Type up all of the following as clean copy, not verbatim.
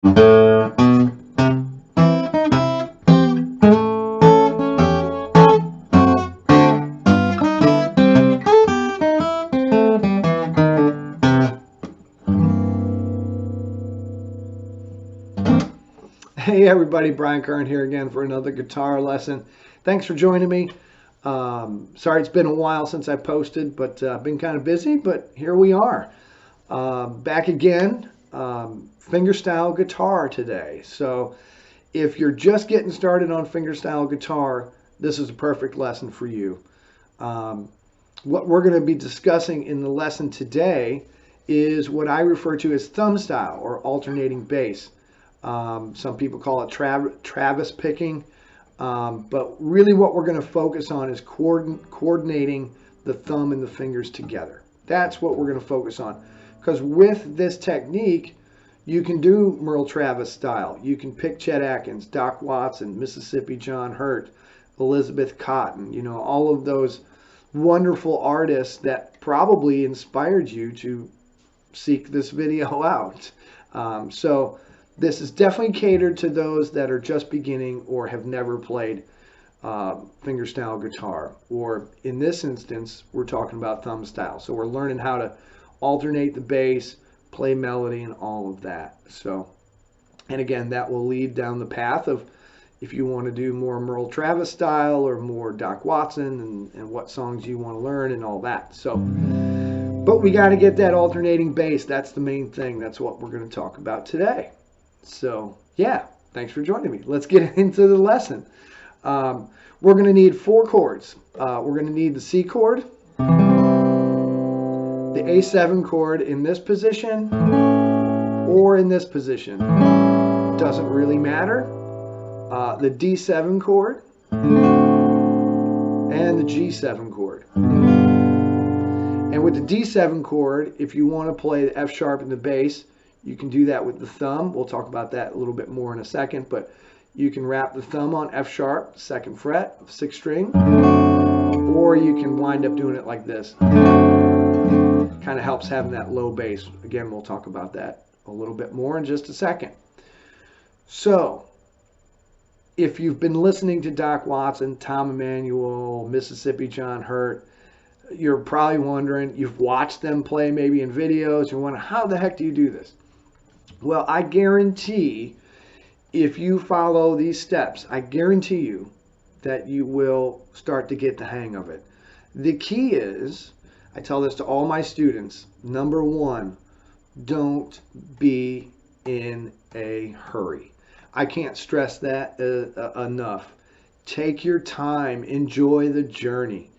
Hey everybody, Brian Curran here again for another guitar lesson. Thanks for joining me. Sorry it's been a while since I posted, but I've been kind of busy, but here we are. Back again, fingerstyle guitar today. So if you're just getting started on fingerstyle guitar, this is a perfect lesson for you. What we're going to be discussing in the lesson today is what I refer to as thumb style or alternating bass. Some people call it Travis picking, but really what we're going to focus on is coordinating the thumb and the fingers together. That's what we're going to focus on, because with this technique you can do Merle Travis style. You can pick Chet Atkins, Doc Watson, Mississippi John Hurt, Elizabeth Cotten, you know, all of those wonderful artists that probably inspired you to seek this video out. So this is definitely catered to those that are just beginning or have never played fingerstyle guitar. Or in this instance, we're talking about thumb style. So we're learning how to alternate the bass, play melody, and all of that. So, and again, that will lead down the path of if you want to do more Merle Travis style or more Doc Watson and what songs you want to learn and all that. So, but we got to get that alternating bass. That's the main thing. That's what we're going to talk about today. So yeah, thanks for joining me. Let's get into the lesson. We're going to need 4 chords. We're going to need the C chord, the A7 chord in this position or in this position. Doesn't really matter. The D7 chord and the G7 chord. And with the D7 chord, if you want to play the F sharp in the bass, you can do that with the thumb. We'll talk about that a little bit more in a second, but you can wrap the thumb on F sharp, 2nd fret of 6th string, or you can wind up doing it like this. Kind of helps having that low bass. Again, we'll talk about that a little bit more in just a second. So, if you've been listening to Doc Watson, Tom Emanuel, Mississippi John Hurt, you're probably wondering, you've watched them play maybe in videos, you're wondering, how the heck do you do this? Well, I guarantee if you follow these steps, I guarantee you that you will start to get the hang of it. The key is, I tell this to all my students, number 1, don't be in a hurry. I can't stress that enough. Take your time, enjoy the journey.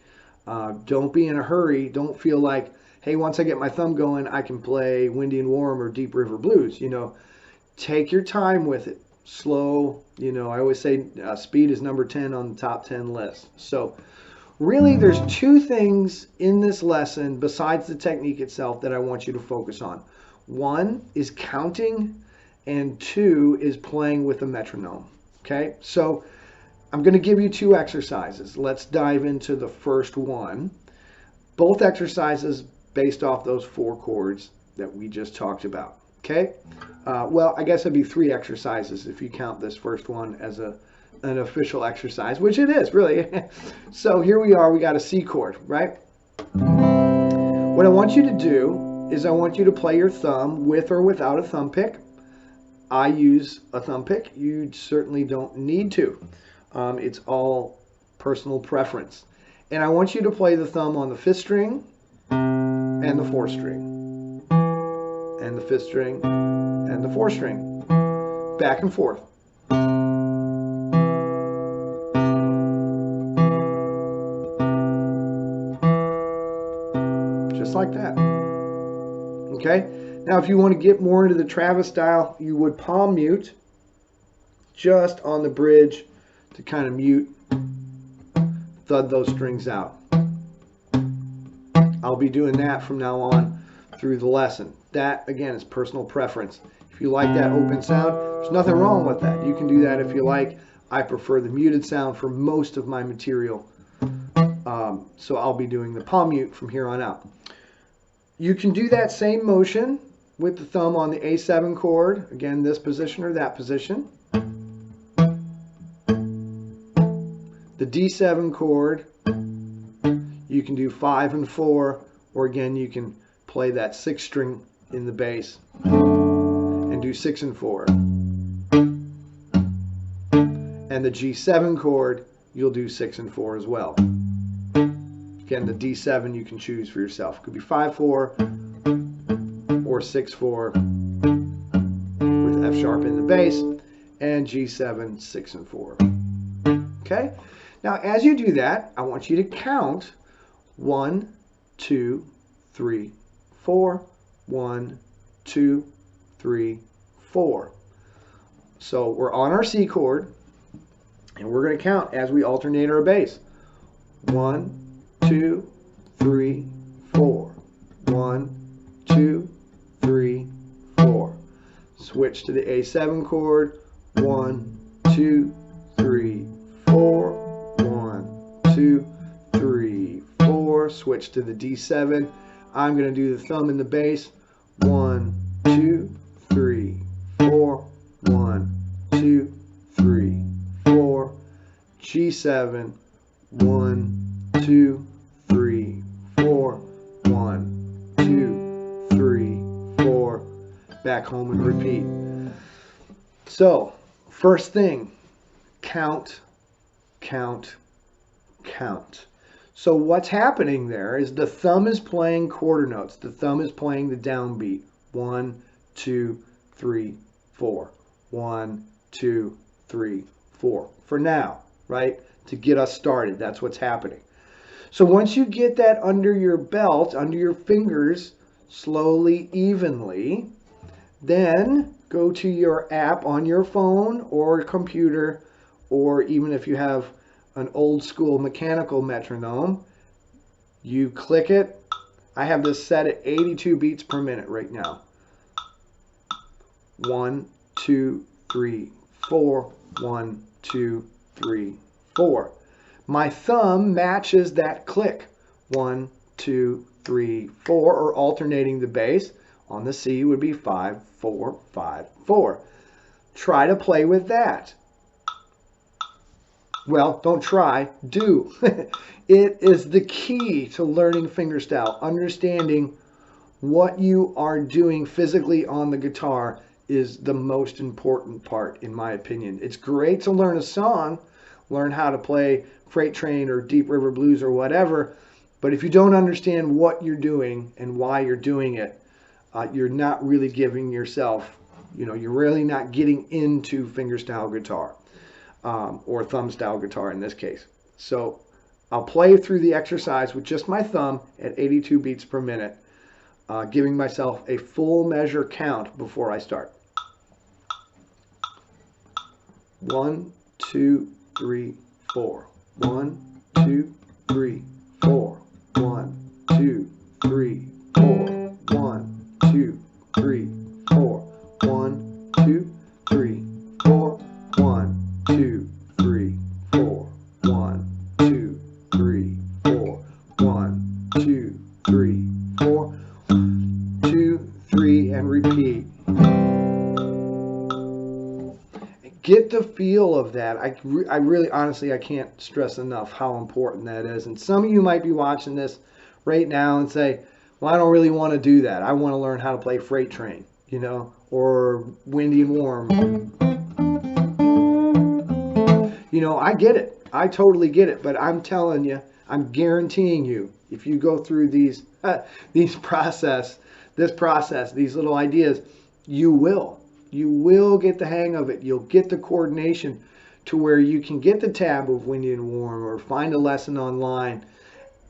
Don't be in a hurry. Don't feel like, hey, once I get my thumb going, I can play Windy and Warm or Deep River Blues. You know, take your time with it. Slow. You know, I always say speed is number 10 on the top 10 list. So really, there's 2 things in this lesson besides the technique itself that I want you to focus on. 1 is counting, and 2 is playing with a metronome. Okay, so I'm going to give you 2 exercises. Let's dive into the first one. Both exercises based off those 4 chords that we just talked about. Okay? Well, I guess it'd be 3 exercises if you count this first one as an official exercise, which it is, really. So here we are. We got a C chord, right? What I want you to do is I want you to play your thumb with or without a thumb pick. I use a thumb pick. You certainly don't need to. It's all personal preference. And I want you to play the thumb on the 5th string and the 4th string. And the 5th string and the 4th string. Back and forth. Just like that. Okay? Now if you want to get more into the Travis style, you would palm mute just on the bridge to kind of mute, thud those strings out. I'll be doing that from now on through the lesson. That, again, is personal preference. If you like that open sound, there's nothing wrong with that. You can do that if you like. I prefer the muted sound for most of my material. So I'll be doing the palm mute from here on out. You can do that same motion with the thumb on the A7 chord, again this position or that position. The D7 chord, you can do 5 and 4, or again you can play that 6th string in the bass and do 6 and 4. And the G7 chord, you'll do 6 and 4 as well. Again, the D7 you can choose for yourself. It could be 5-4 or 6-4 with F sharp in the bass, and G7, 6 and 4. Okay? Now, as you do that, I want you to count 1, 2, 3, 4, 1, 2, 3, 4. So we're on our C chord, and we're going to count as we alternate our bass. 1, 2, 3, 4. 1, 2, 3, 4. Switch to the A7 chord. 1, 2, 3, 4. 1, 2, 3, 4. Switch to the D7. I'm going to do the thumb in the bass. 1, 2, 3, 4. 1, 2, 3, 4. G7. 1, 2, 3, 4. 1, 2, 3, 4. Back home and repeat. So, first thing, count, count, count. So what's happening there is the thumb is playing quarter notes. The thumb is playing the downbeat. 1, 2, 3, 4. 1, 2, 3, 4. For now, right? To get us started, that's what's happening. So once you get that under your belt, under your fingers, slowly, evenly, then go to your app on your phone or computer, or even if you have an old school mechanical metronome, you click it. I have this set at 82 beats per minute right now. 1, 2, 3, 4. 1, 2, 3, 4. My thumb matches that click. 1, 2, 3, 4, or alternating the bass. On the C would be 5, 4, 5, 4. Try to play with that. Well, don't try, do. It is the key to learning fingerstyle. Understanding what you are doing physically on the guitar is the most important part, in my opinion. It's great to learn a song, learn how to play Freight Train or Deep River Blues or whatever, but if you don't understand what you're doing and why you're doing it, you're not really giving yourself, you're really not getting into fingerstyle guitar. Or thumb style guitar in this case. So I'll play through the exercise with just my thumb at 82 beats per minute, giving myself a full measure count before I start. 1, 2, 3, 4. 1, 2, 3, 4. 1, 2, 3, 4. 1, 2, 3, 4. 1, 2, 3, 4. 1, 2, 3, 4. 1, 2, 3, 4. 1, 2, 3, 4. 2, 3, and repeat. Get the feel of that. I really, honestly, I can't stress enough how important that is. And some of you might be watching this right now and say, well, I don't really want to do that. I want to learn how to play Freight Train, or Windy and Warm. I get it. I totally get it. But I'm telling you, I'm guaranteeing you, if you go through this process, these little ideas, you will get the hang of it. You'll get the coordination to where you can get the tab of Windy and Warm, or find a lesson online,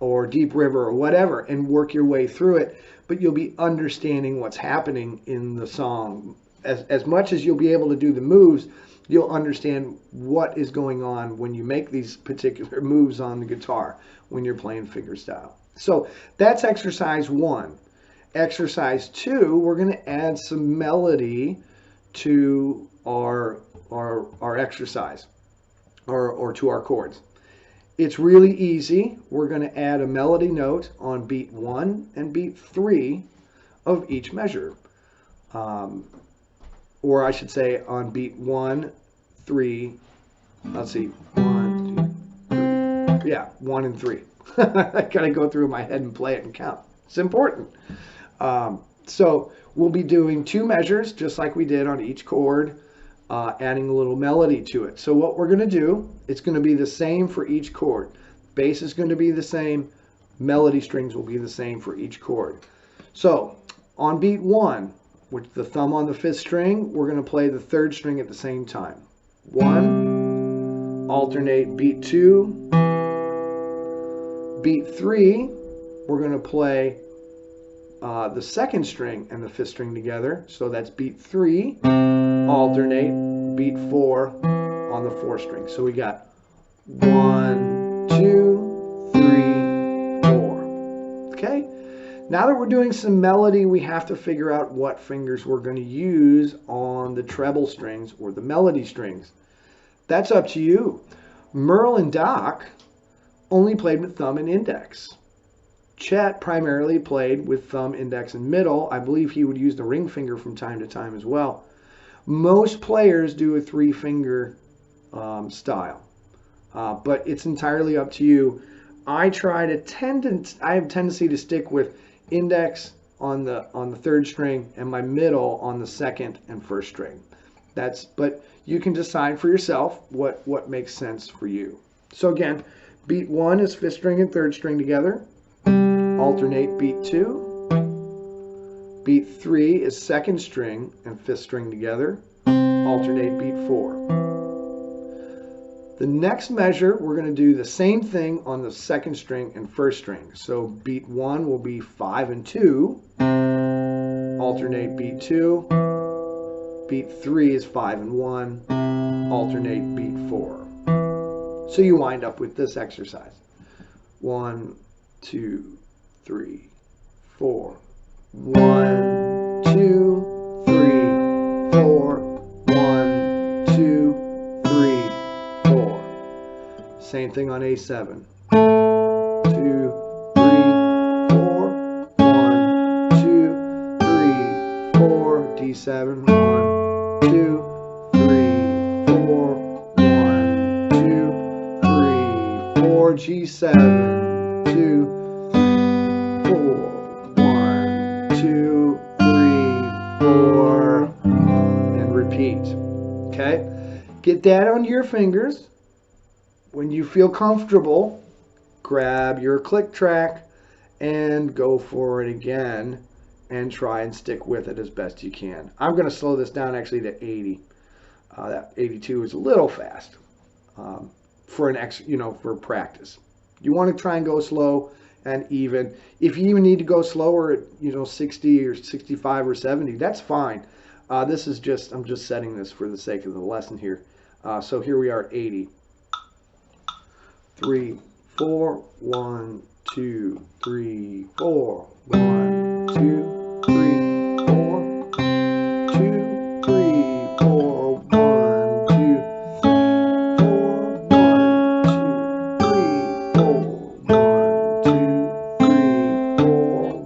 or Deep River, or whatever, and work your way through it. But you'll be understanding what's happening in the song. As much as you'll be able to do the moves, you'll understand what is going on when you make these particular moves on the guitar when you're playing fingerstyle. So that's exercise 1. Exercise 2, we're going to add some melody to our exercise, or to our chords. It's really easy. We're going to add a melody note on beat 1 and beat 3 of each measure. or I should say on beat 1, 3, let's see, 1, 2, 3, yeah, 1 and 3. I gotta go through my head and play it and count. It's important. So we'll be doing 2 measures just like we did on each chord, adding a little melody to it. So what we're going to do, it's going to be the same for each chord. Bass is going to be the same. Melody strings will be the same for each chord. So on beat 1, with the thumb on the 5th string, we're going to play the 3rd string at the same time. 1, alternate beat 2, beat 3, we're going to play the 2nd string and the 5th string together. So that's beat 3, alternate beat 4 on the 4th string. So we got 1, 2, 3, 4. Okay? Now that we're doing some melody, we have to figure out what fingers we're going to use on the treble strings or the melody strings. That's up to you. Merle and Doc only played with thumb and index. Chet primarily played with thumb, index, and middle. I believe he would use the ring finger from time to time as well. Most players do a 3-finger style, but it's entirely up to you. I have a tendency to stick with index on the 3rd string and my middle on the 2nd and 1st string. But you can decide for yourself what makes sense for you. So again, beat 1 is 5th string and 3rd string together. Alternate beat 2. Beat 3 is 2nd string and 5th string together. Alternate beat 4. The next measure, we're going to do the same thing on the 2nd string and 1st string. So beat 1 will be 5 and 2. Alternate beat 2. Beat 3 is 5 and 1. Alternate beat 4. So you wind up with this exercise. 1, 2, 3, 4. 1, 2, 3, 4. 1, 2, 3, 4. Same thing on A7. 2, 3, 4. 1, 2, 3, 4. D7. 1, 2, 3, 4. 1, 2, 3, 4. G7. 2, 4, 1, 2, 3, 4, and repeat. Okay? Get that onto your fingers. When you feel comfortable, grab your click track and go for it again and try and stick with it as best you can. I'm going to slow this down actually to 80. That 82 is a little fast for practice. You want to try and go slow and even. If you even need to go slower at 60 or 65 or 70, that's fine. I'm just setting this for the sake of the lesson here. So here we are at 80. 3, 4, 1, 2, 3, 4. 1, 2, 3, 4. 2, 3, 4. 1, 2, 4. 1, 2, 3, 4. 1, 2, 3, 4.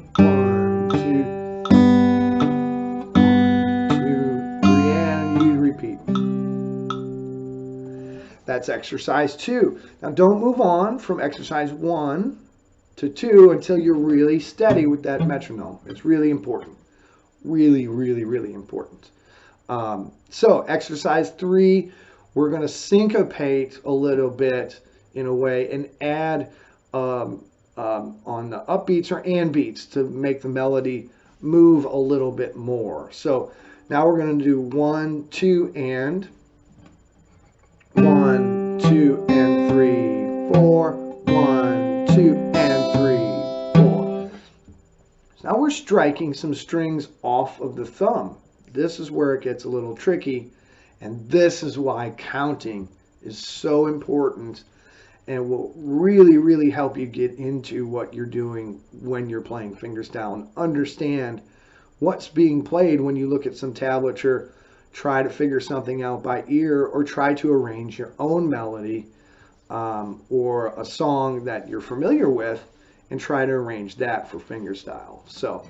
1, 2, 3, 4. 1, 2, 3, and you repeat. That's exercise 2. Now don't move on from exercise 1 to 2 until you're really steady with that metronome. It's really important. Really, really, really important. So exercise 3, we're going to syncopate a little bit in a way and add on the upbeats or and beats to make the melody move a little bit more. So now we're going to do 1, 2, and 1, 2, and 3, 4. 1, 2, and 3, 4. So now we're striking some strings off of the thumb. This is where it gets a little tricky, and this is why counting is so important and will really, really help you get into what you're doing when you're playing fingerstyle and understand what's being played when you look at some tablature, try to figure something out by ear, or try to arrange your own melody or a song that you're familiar with and try to arrange that for fingerstyle. So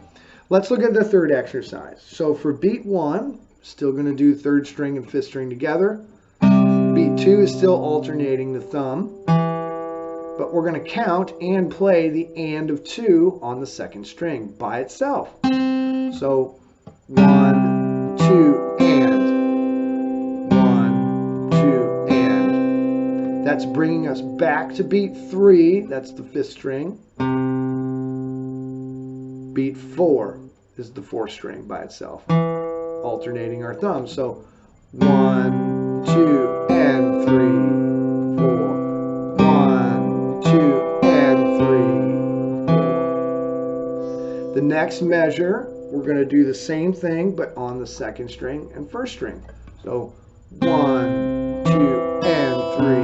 let's look at the third exercise. So for beat 1, still going to do 3rd string and 5th string together. Beat 2 is still alternating the thumb, but we're going to count and play the and of 2 on the 2nd string by itself. So 1, 2, and 1, 2, and. That's bringing us back to beat 3. That's the 5th string. Beat 4 is the 4th string by itself, alternating our thumbs. So 1, 2, and 3, 4. 1, 2, and 3, 4. The next measure, we're going to do the same thing, but on the 2nd string and 1st string. So 1, 2, and 3,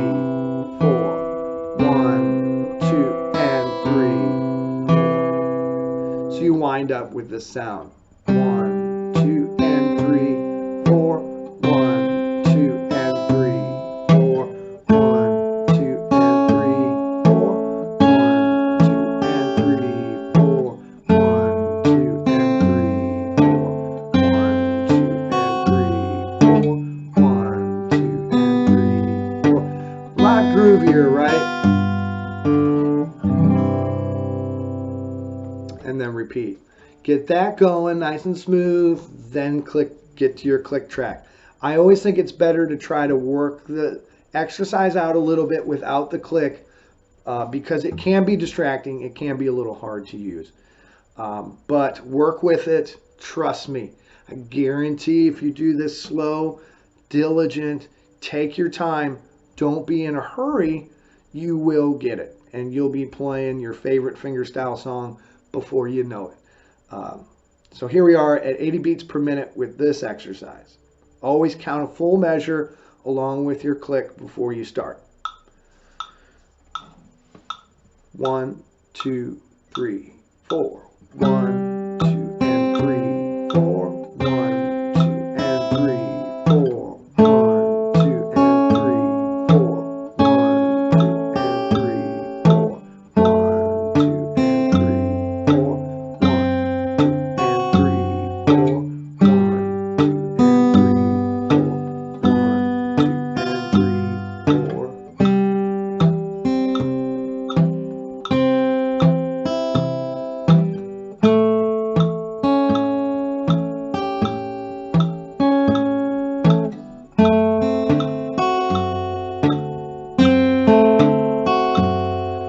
4. 1, 2, and 3, 4. So you wind up with this sound. 1, 2, and 3, 4. 1, 2, and 3, 4. 1, 2, and 3, 4. 1, 2, and 3, 4. 1, 2, and 3, 4. 1, 2, and 3, 4. 1, 2, and 3, 4. A lot groovier, right? And then repeat. Get that going nice and smooth, then get to your click track. I always think it's better to try to work the exercise out a little bit without the click because it can be distracting. It can be a little hard to use. But work with it. Trust me. I guarantee if you do this slow, diligent, take your time, don't be in a hurry, you will get it. And you'll be playing your favorite fingerstyle song before you know it. So here we are at 80 beats per minute with this exercise. Always count a full measure along with your click before you start. 1, 2, 3, 4. 1, 2, and 3, 4. 1, 2, and 3, 4. 1, 2, and 3, 4. 1, 2, and 3, 4. 1, 2, and 3, 4. 1, 2, and 3, 4. 1, 2, and 3, 4. 1, 2, and 3,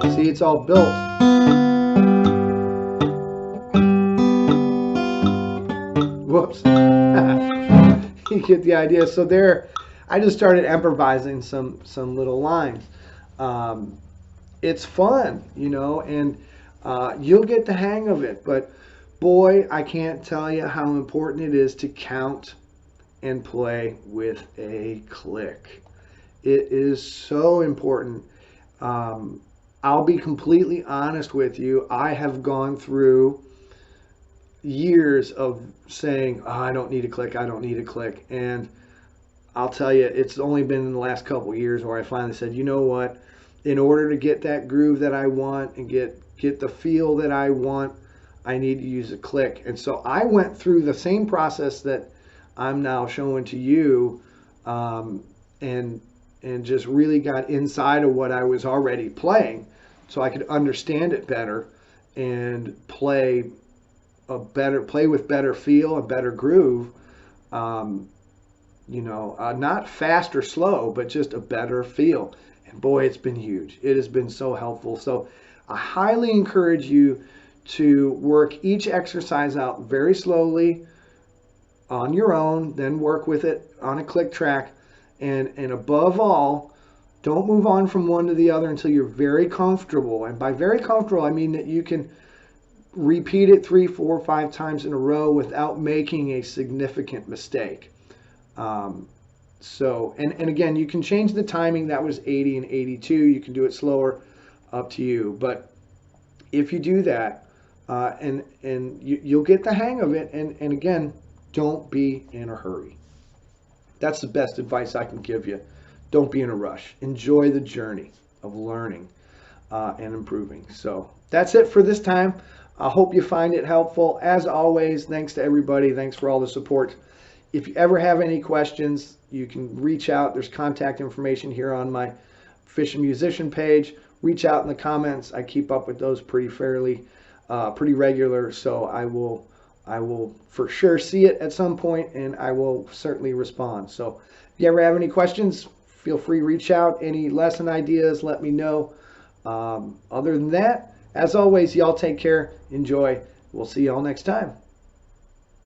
4. See, it's all built. Whoops. You get the idea. So there, I just started improvising some little lines. It's fun, you know, and you'll get the hang of it. But boy, I can't tell you how important it is to count and play with a click. It is so important. I'll be completely honest with you. I have gone through years of saying, oh, I don't need a click, I don't need a click. And I'll tell you, it's only been in the last couple of years where I finally said, you know what? In order to get that groove that I want and get the feel that I want, I need to use a click. And so I went through the same process that I'm now showing to you, and just really got inside of what I was already playing so I could understand it better and play with better feel, a better groove, you know, not fast or slow, but just a better feel. And boy, it's been huge. It has been so helpful. So I highly encourage you to work each exercise out very slowly on your own, then work with it on a click track. And above all, don't move on from one to the other until you're very comfortable. And by very comfortable, I mean that you can repeat it 3, 4, 5 times in a row without making a significant mistake. So, and again, you can change the timing. That was 80 and 82. You can do it slower, up to you. But if you do that, and you'll get the hang of it. And again, don't be in a hurry. That's the best advice I can give you. Don't be in a rush. Enjoy the journey of learning and improving. So that's it for this time. I hope you find it helpful. As always, thanks to everybody. Thanks for all the support. If you ever have any questions, you can reach out. There's contact information here on my Fish and Musician page. Reach out in the comments. I keep up with those pretty regular, so I will for sure see it at some point, and I will certainly respond. So if you ever have any questions, feel free to reach out. Any lesson ideas, let me know. Other than that, as always, y'all take care. Enjoy. We'll see y'all next time.